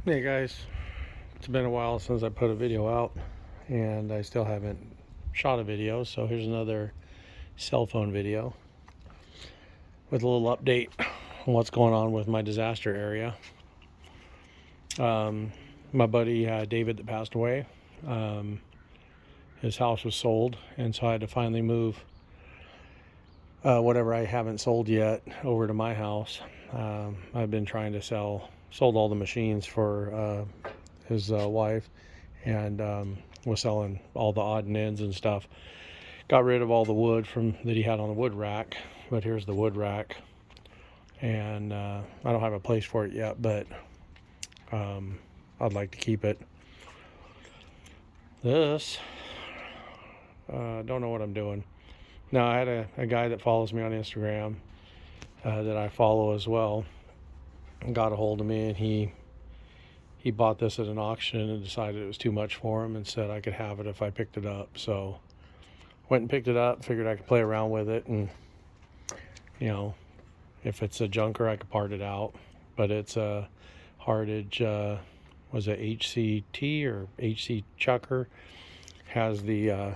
Hey guys, it's been a while since I put a video out and I still haven't shot a video, so here's another cell phone video with a little update on what's going on with my disaster area. My buddy David that passed away, his house was sold, and so I had to finally move whatever I haven't sold yet over to my house. I've been trying to sold all the machines for his wife, and was selling all the odd and ends and stuff. Got rid of all the wood that he had on the wood rack, but here's the wood rack, and I don't have a place for it yet, but I'd like to keep it. This, don't know what I'm doing. Now, I had a guy that follows me on Instagram that I follow as well, got a hold of me, and he bought this at an auction and decided it was too much for him and said I could have it if I picked it up. So went and picked it up, figured I could play around with it, and if it's a junker I could part it out. But it's a Hardage, was it HCT or HC Chucker, has the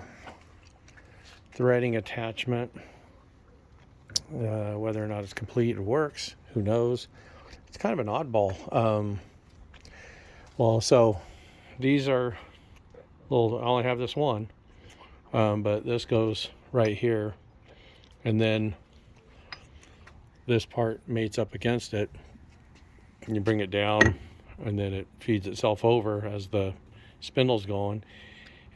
threading attachment. Whether or not it's complete or works, who knows. It's kind of an oddball. So these are little, I only have this one, but this goes right here, and then this part mates up against it, and you bring it down, and then it feeds itself over as the spindle's going,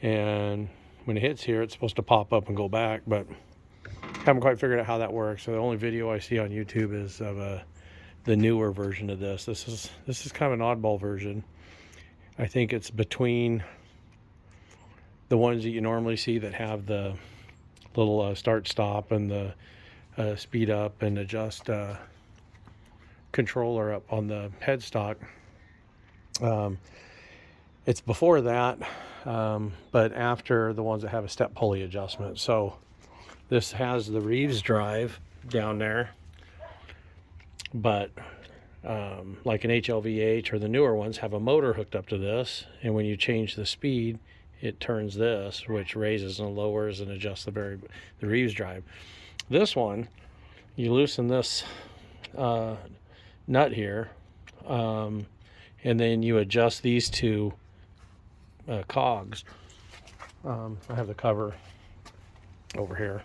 and when it hits here it's supposed to pop up and go back, but haven't quite figured out how that works. So the only video I see on YouTube is of the newer version of this. This is kind of an oddball version. I think it's between the ones that you normally see that have the little start stop and the speed up and adjust controller up on the headstock. It's before that, but after the ones that have a step pulley adjustment. So this has the Reeves drive down there, but like an HLVH or the newer ones have a motor hooked up to this, and when you change the speed it turns this, which raises and lowers and adjusts the Reeves drive. This one, you loosen this nut here, and then you adjust these two cogs. I have the cover over here.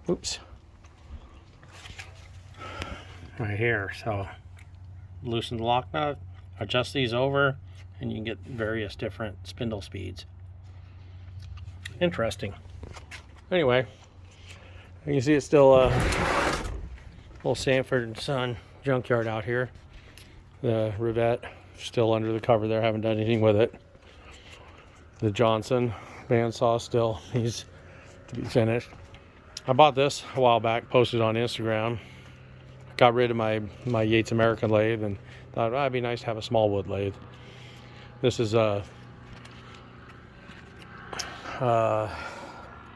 Oops. Right here. So loosen the lock nut, adjust these over, and you can get various different spindle speeds. Interesting. Anyway, you can see it's still a little Sanford and Son junkyard out here. The Rivette still under the cover there, haven't done anything with it. The Johnson bandsaw still needs to be finished. I bought this a while back, posted on Instagram. Got rid of my Yates American lathe and thought, it'd be nice to have a small wood lathe. This is a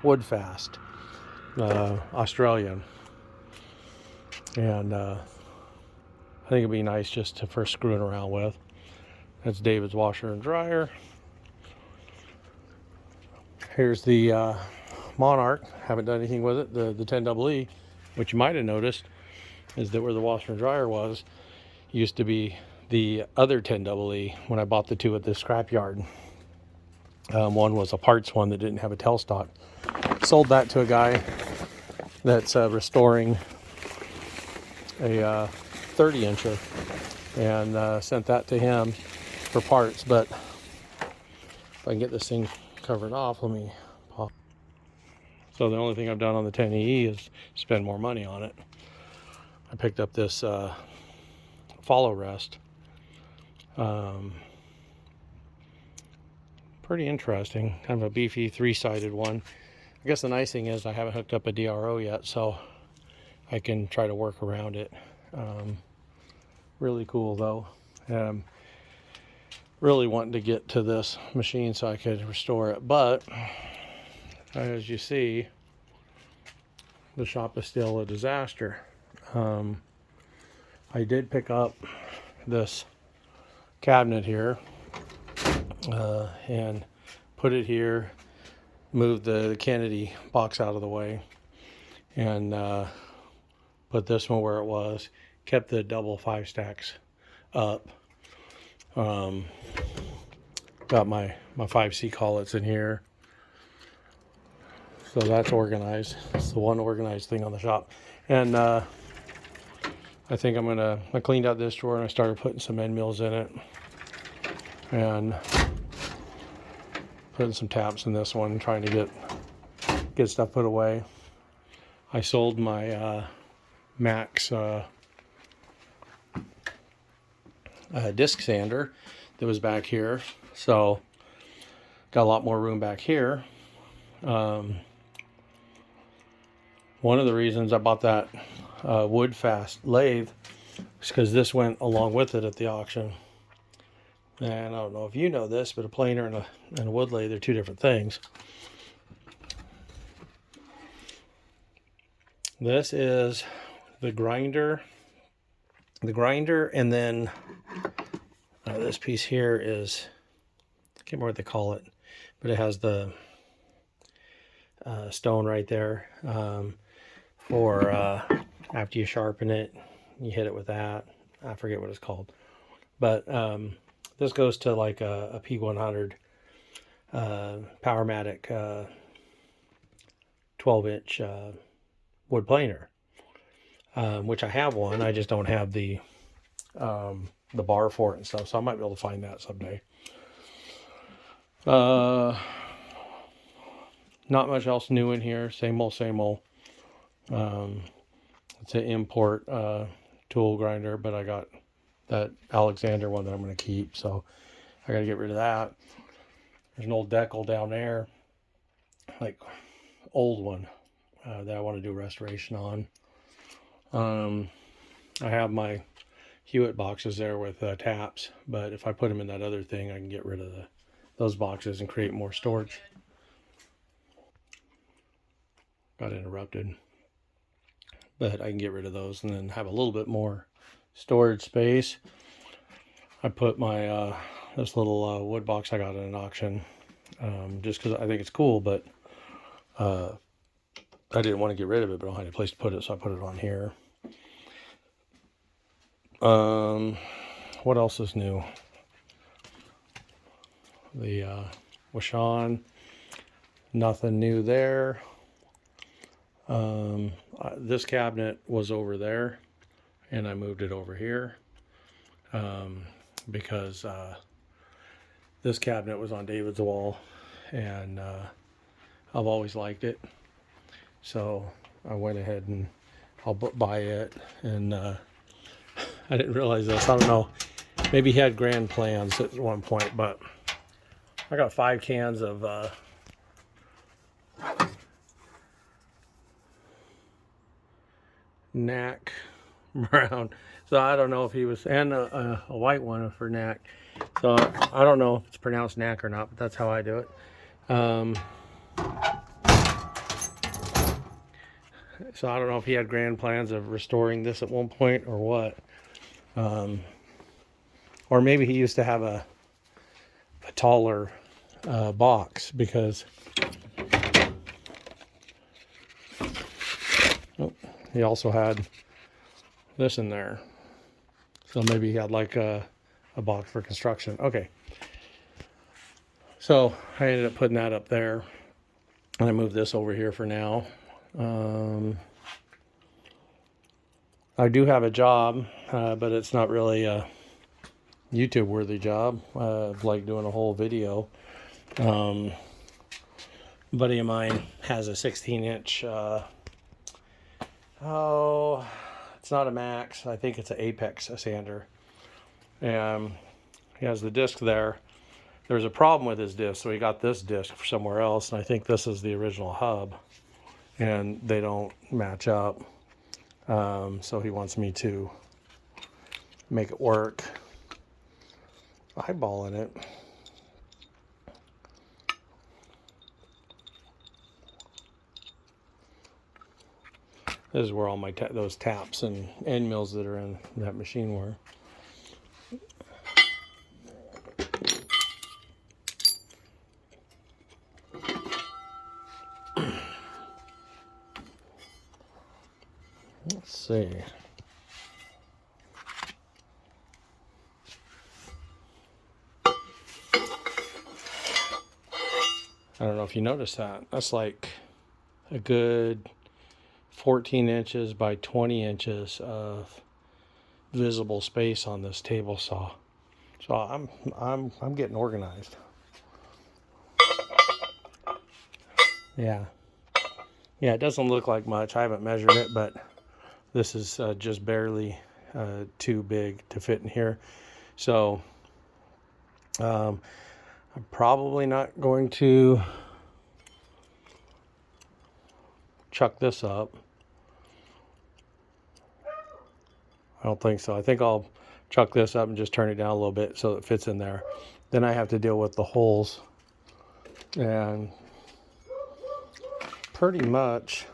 Woodfast, Australian, and I think it'd be nice just to first screwing around with. That's David's washer and dryer. Here's the Monarch. Haven't done anything with it. The 10EE, which you might have noticed, is that where the washer and dryer was used to be the other 10EE when I bought the two at the scrapyard. One was a parts one that didn't have a tailstock. Sold that to a guy that's restoring a 30-incher, and sent that to him for parts. But if I can get this thing covered off, let me pop. So the only thing I've done on the 10EE is spend more money on it. I picked up this follow rest. Pretty interesting, kind of a beefy 3-sided one. I guess the nice thing is I haven't hooked up a DRO yet, so I can try to work around it. Really cool though. Really wanting to get to this machine so I could restore it, but as you see, the shop is still a disaster. I did pick up this cabinet here and put it here, moved the Kennedy box out of the way, and put this one where it was, kept the double 5 stacks up. Got my 5C collets in here. So that's organized. It's the one organized thing on the shop. And I think I cleaned out this drawer and I started putting some end mills in it. And putting some taps in this one, trying to get stuff put away. I sold my Max disc sander that was back here. So got a lot more room back here. One of the reasons I bought that wood fast lathe is because this went along with it at the auction. And I don't know if you know this, but a planer and a wood lathe are two different things. This is the grinder. The grinder, and then this piece here is, I can't remember what they call it, but it has the stone right there for after you sharpen it, you hit it with that. I forget what it's called. But this goes to like a P100 Powermatic 12-inch wood planer, which I have one. I just don't have the bar for it and stuff, so I might be able to find that someday. Not much else new in here. Same old, same old. It's an import tool grinder, but I got that Alexander one that I'm going to keep, so I got to get rid of that. There's an old decal down there, like old one, that I want to do restoration on. I have my Hewitt boxes there with taps, but if I put them in that other thing, I can get rid of those boxes and create more storage. Got interrupted, but I can get rid of those and then have a little bit more storage space. I put my this little wood box I got at an auction, just because I think it's cool, but I didn't want to get rid of it, but I don't have a place to put it, so I put it on here. What else is new? The Washon, nothing new there. This cabinet was over there, and I moved it over here because this cabinet was on David's wall, and I've always liked it, so I went ahead and I'll buy it. And I didn't realize this. I don't know. Maybe he had grand plans at one point, but I got 5 cans of Knack brown. So I don't know if he was, and a white one for Knack. So I don't know if it's pronounced Knack or not, but that's how I do it. So I don't know if he had grand plans of restoring this at one point or what. Or maybe he used to have a taller box, because he also had this in there. So maybe he had like a box for construction. Okay. So I ended up putting that up there, and I moved this over here for now. I do have a job, but it's not really a YouTube worthy job. Of like doing a whole video. Buddy of mine has a 16-inch it's not a Max, I think it's an Apex sander, and he has the disc there. There's a problem with his disc, so he got this disc for somewhere else, and I think this is the original hub, and they don't match up. So he wants me to make it work. Eyeballing it. This is where all my those taps and end mills that are in that machine were. Let's see. I don't know if you noticed that. That's like a good 14 inches by 20 inches of visible space on this table saw. So I'm getting organized. Yeah. Yeah, it doesn't look like much. I haven't measured it, but this is just barely too big to fit in here. So I'm probably not going to chuck this up. I don't think so. I think I'll chuck this up and just turn it down a little bit so it fits in there. Then I have to deal with the holes. And pretty much,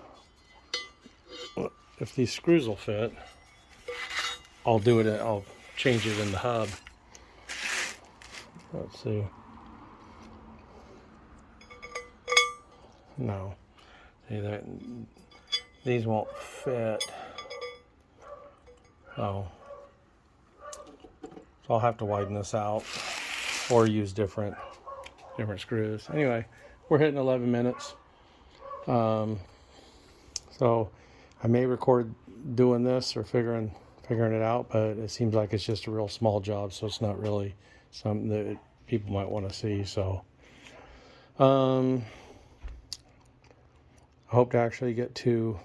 if these screws will fit, I'll do it. I'll change it in the hub. Let's see. No. See that? These won't fit. Oh. So I'll have to widen this out or use different screws. Anyway, we're hitting 11 minutes. So I may record doing this or figuring it out, but it seems like it's just a real small job, so it's not really something that people might want to see. So I hope to actually get to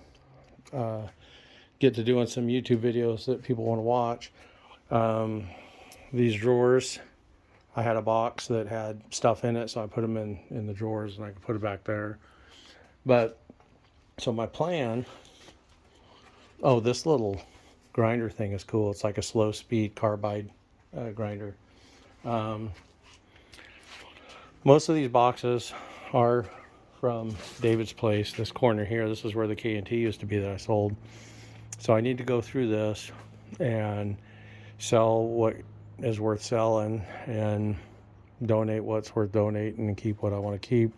doing some YouTube videos that people want to watch. These drawers, I had a box that had stuff in it, so I put them in the drawers and I could put it back there. But so my plan, oh, this little grinder thing is cool. It's like a slow speed carbide grinder. Most of these boxes are from David's place. This corner here, this is where the K&T used to be that I sold. So I need to go through this and sell what is worth selling and donate what's worth donating and keep what I want to keep.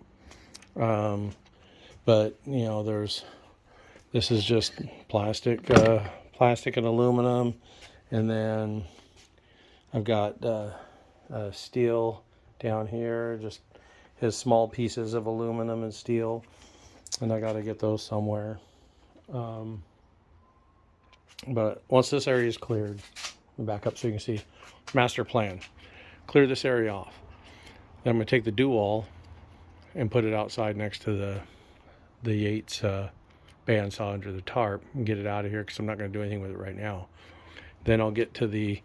But you know, this is just plastic and aluminum, and then I've got steel down here, just his small pieces of aluminum and steel, and I got to get those somewhere. But once this area is cleared, back up so you can see master plan. Clear this area off. Then I'm going to take the dual and put it outside next to the Yates bandsaw under the tarp and get it out of here because I'm not going to do anything with it right now. Then I'll get to the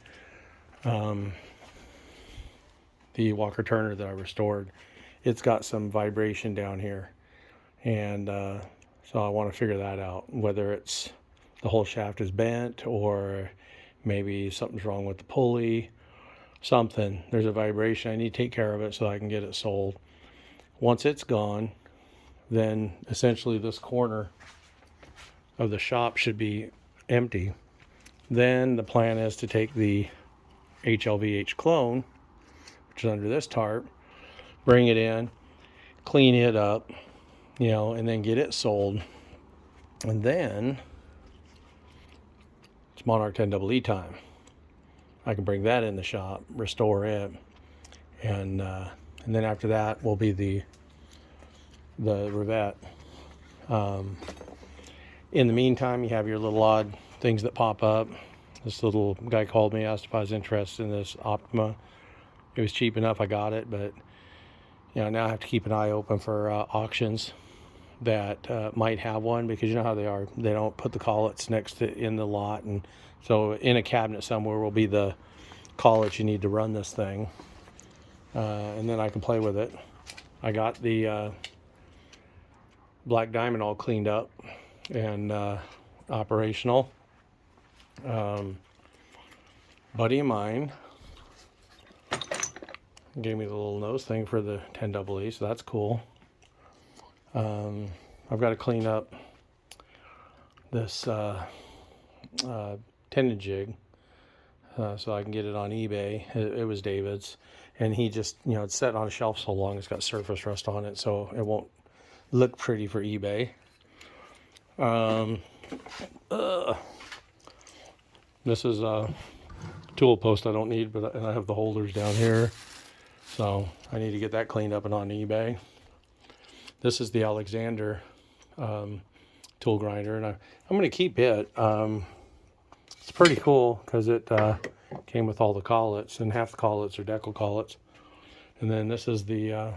Walker Turner that I restored. It's got some vibration down here, and so I want to figure that out, whether it's the whole shaft is bent or maybe something's wrong with the pulley, something. There's a vibration. I need to take care of it so I can get it sold. Once it's gone, then essentially this corner of the shop should be empty. Then the plan is to take the HLVH clone, which is under this tarp, bring it in, clean it up, you know, and then get it sold. And then it's Monarch 10EE time. I can bring that in the shop, restore it, and then after that will be the Revette. In the meantime, you have your little odd things that pop up. This little guy called me, asked if I was interested in this Optima. It was cheap enough, I got it, but you know, now I have to keep an eye open for auctions that might have one, because you know how they are. They don't put the collets next to in the lot, and so in a cabinet somewhere will be the collets you need to run this thing, and then I can play with it. I got the black diamond all cleaned up and operational. Buddy of mine gave me the little nose thing for the 10EE, so that's cool. I've got to clean up this tendon jig, so I can get it on eBay. It was David's, and he just, it's set on a shelf so long it's got surface rust on it, so it won't look pretty for eBay. This is a tool post I don't need, but I have the holders down here, so I need to get that cleaned up and on eBay. This is the Alexander tool grinder, and I'm going to keep it. It's pretty cool because it came with all the collets, and half the collets are decal collets. And then this is the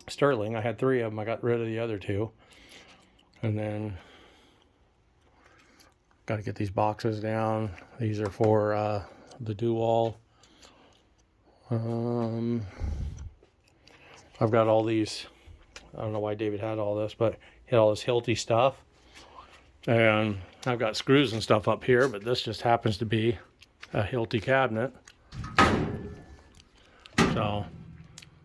Sterling. I had 3 of them. I got rid of the other 2. And then got to get these boxes down. These are for the Dual. I've got all these. I don't know why David had all this, but he had all this Hilti stuff. And I've got screws and stuff up here, but this just happens to be a Hilti cabinet. So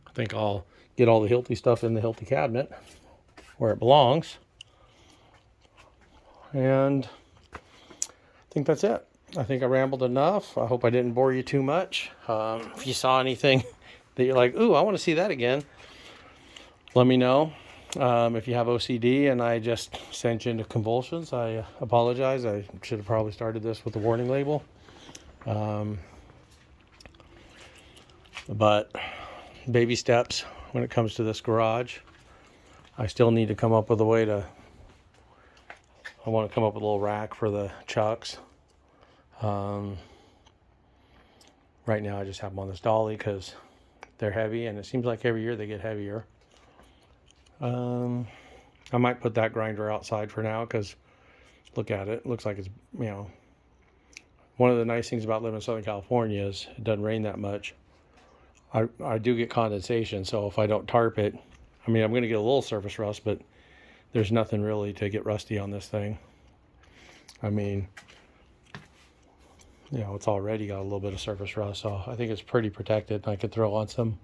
I think I'll get all the Hilti stuff in the Hilti cabinet where it belongs. And I think that's it. I think I rambled enough. I hope I didn't bore you too much. If you saw anything that you're like, ooh, I want to see that again, let me know. If you have OCD and I just sent you into convulsions, I apologize. I should have probably started this with the warning label. But baby steps when it comes to this garage. I still need to come up with a way to, I want to come up with a little rack for the chucks. Right now I just have them on this dolly because they're heavy, and it seems like every year they get heavier. I might put that grinder outside for now because look at it. It looks like it's, one of the nice things about living in Southern California is it doesn't rain that much. I do get condensation, so if I don't tarp it, I'm going to get a little surface rust, but there's nothing really to get rusty on this thing. It's already got a little bit of surface rust, so I think it's pretty protected. I could throw on some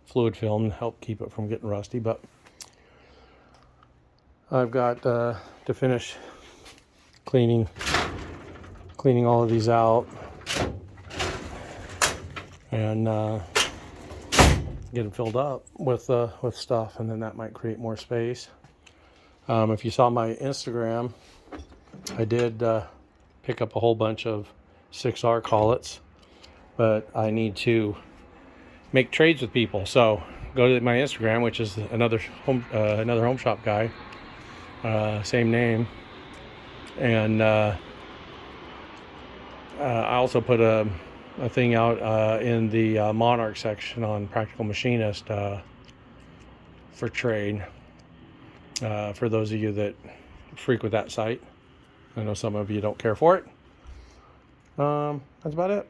fluid film and help keep it from getting rusty, but I've got to finish cleaning all of these out and get them filled up with stuff, and then that might create more space. If you saw my Instagram, I did pick up a whole bunch of 6R collets, but I need to make trades with people. So go to my Instagram, which is another home shop guy, same name, and I also put a thing out in the Monarch section on Practical Machinist for trade, for those of you that frequent that site. I know some of you don't care for it. That's about it.